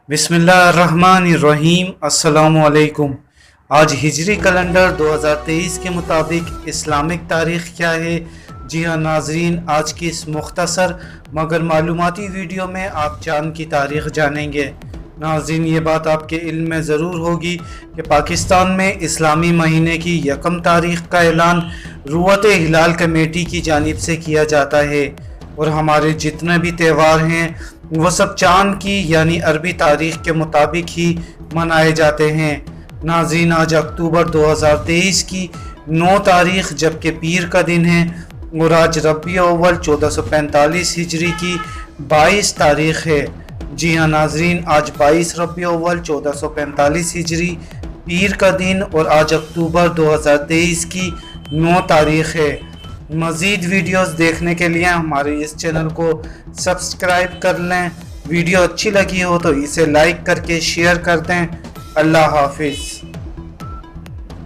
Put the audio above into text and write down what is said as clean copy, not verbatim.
बिस्मिल्लाहिर्रहमानिर्रहीम। अस्सलामुअलैकुम। आज हिजरी कैलेंडर 2023 के मुताबिक इस्लामिक तारीख़ क्या है? जी हाँ नाजरीन, आज की इस मुख्तसर मगर मालूमाती वीडियो में आप चाँद की तारीख़ जानेंगे। नाज़रीन, ये बात आपके इल्म में ज़रूर होगी कि पाकिस्तान में इस्लामी महीने की 1 तारीख़ का ऐलान रुवत हिलाल कमेटी की जानिब से किया जाता है और हमारे जितने भी त्यौहार हैं वो सब चाँद की यानी अरबी तारीख़ के मुताबिक ही मनाए जाते हैं। नाज़रीन, आज अक्टूबर 2023 की 9 तारीख़ जबकि पीर का दिन है और आज रबी अव्वल 1445 हिजरी की 22 तारीख़ है। जी हाँ नाजरीन, आज 22 रबी अव्वल 1445 हिजरी पीर का दिन और आज अक्टूबर 2023 की 9 तारीख़ है। मज़ीद वीडियोस देखने के लिए हमारे इस चैनल को सब्सक्राइब कर लें। वीडियो अच्छी लगी हो तो इसे लाइक करके शेयर कर दें। अल्लाह हाफिज़।